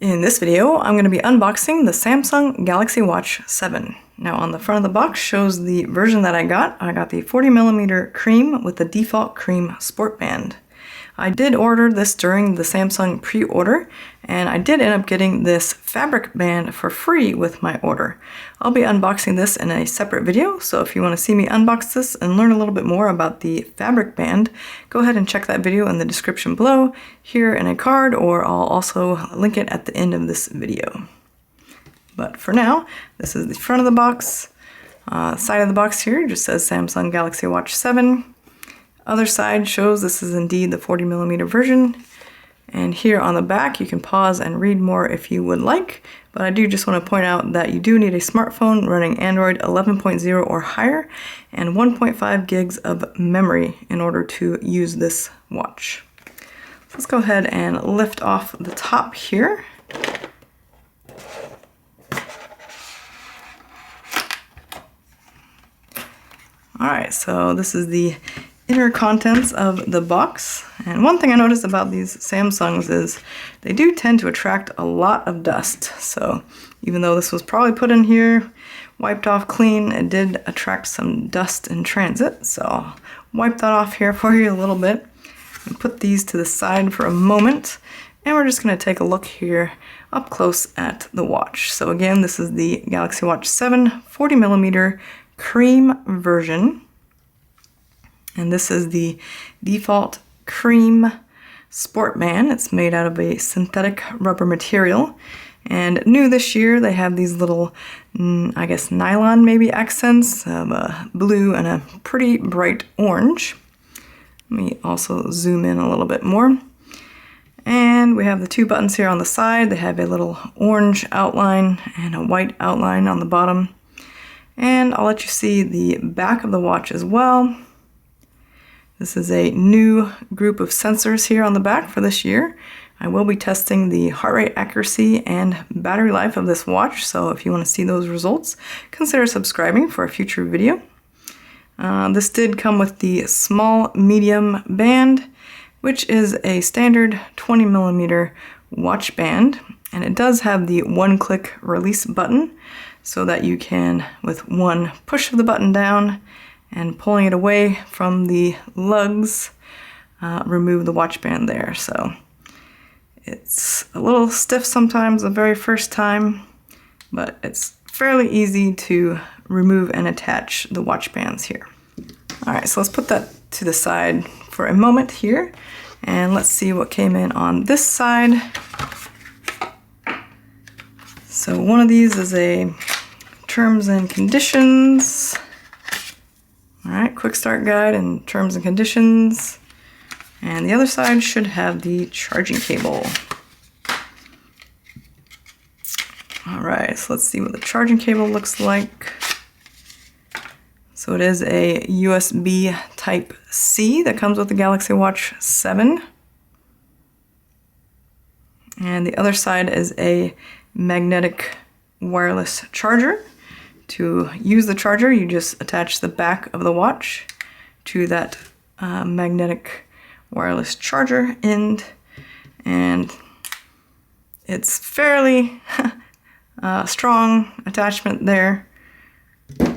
In this video, I'm going to be unboxing the Samsung Galaxy Watch 7. Now on the front of the box shows the version that I got. I got the 40mm cream with the default cream sport band. I did order this during the Samsung pre-order, and I did end up getting this fabric band for free with my order. I'll be unboxing this in a separate video, so if you want to see me unbox this and learn a little bit more about the fabric band, go ahead and check that video in the description below, here in a card, or I'll also link it at the end of this video. But for now, this is the front of the box. Side of the box here just says Samsung Galaxy Watch 7. Other side shows this is indeed the 40mm version. And here on the back, you can pause and read more if you would like. But I do just want to point out that you do need a smartphone running Android 11.0 or higher and 1.5 gigs of memory in order to use this watch. So let's go ahead and lift off the top here. Alright, so this is the inner contents of the box. And one thing I noticed about these Samsungs is they do tend to attract a lot of dust. So even though this was probably put in here, wiped off clean, it did attract some dust in transit. So I'll wipe that off here for you a little bit and put these to the side for a moment. And we're just going to take a look here up close at the watch. So again, this is the Galaxy Watch 7 40mm cream version. And this is the default cream sport band. It's made out of a synthetic rubber material. And new this year, they have these little, I guess, nylon maybe accents of a blue and a pretty bright orange. Let me also zoom in a little bit more. And we have the two buttons here on the side. They have a little orange outline and a white outline on the bottom. And I'll let you see the back of the watch as well. This is a new group of sensors here on the back for this year. I will be testing the heart rate accuracy and battery life of this watch, so if you want to see those results, consider subscribing for a future video. This did come with the small medium band, which is a standard 20mm watch band, and it does have the one-click release button so that you can, with one push of the button down and pulling it away from the lugs, remove the watch band there. So it's a little stiff sometimes the very first time, but it's fairly easy to remove and attach the watch bands here. All right, so let's put that to the side for a moment here, and let's see what came in on this side. So one of these is a terms and conditions. All right, quick start guide and terms and conditions. And the other side should have the charging cable. All right, so let's see what the charging cable looks like. So it is a USB Type-C that comes with the Galaxy Watch 7. And the other side is a magnetic wireless charger. To use the charger, you just attach the back of the watch to that magnetic wireless charger end, and it's fairly strong attachment there,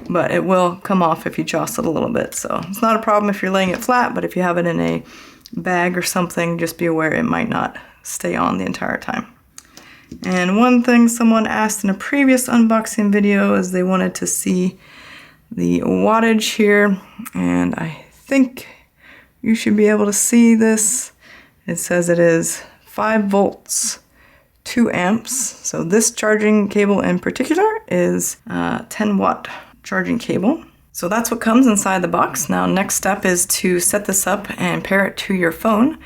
but it will come off if you jostle it a little bit. So it's not a problem if you're laying it flat, but if you have it in a bag or something, just be aware it might not stay on the entire time. And one thing someone asked in a previous unboxing video is they wanted to see the wattage here, and I think you should be able to see this. It says it is 5 volts, 2 amps. So this charging cable in particular is 10 watt charging cable. So that's what comes inside the box. Now next step is to set this up and pair it to your phone.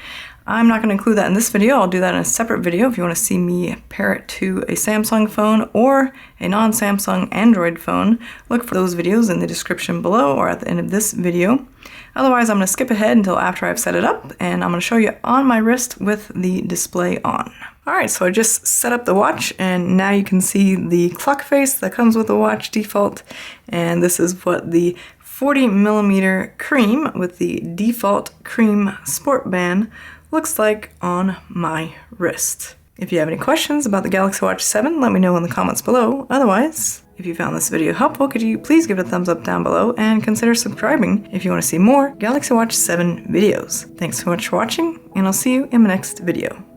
I'm not going to include that in this video. I'll do that in a separate video if you want to see me pair it to a Samsung phone or a non-Samsung Android phone. Look for those videos in the description below or at the end of this video. Otherwise, I'm going to skip ahead until after I've set it up, and I'm going to show you on my wrist with the display on. Alright, so I just set up the watch, and now you can see the clock face that comes with the watch default, and this is what the 40mm cream with the default cream sport band looks like on my wrist. If you have any questions about the Galaxy Watch 7, let me know in the comments below. Otherwise, if you found this video helpful, could you please give it a thumbs up down below and consider subscribing if you want to see more Galaxy Watch 7 videos. Thanks so much for watching, and I'll see you in my next video.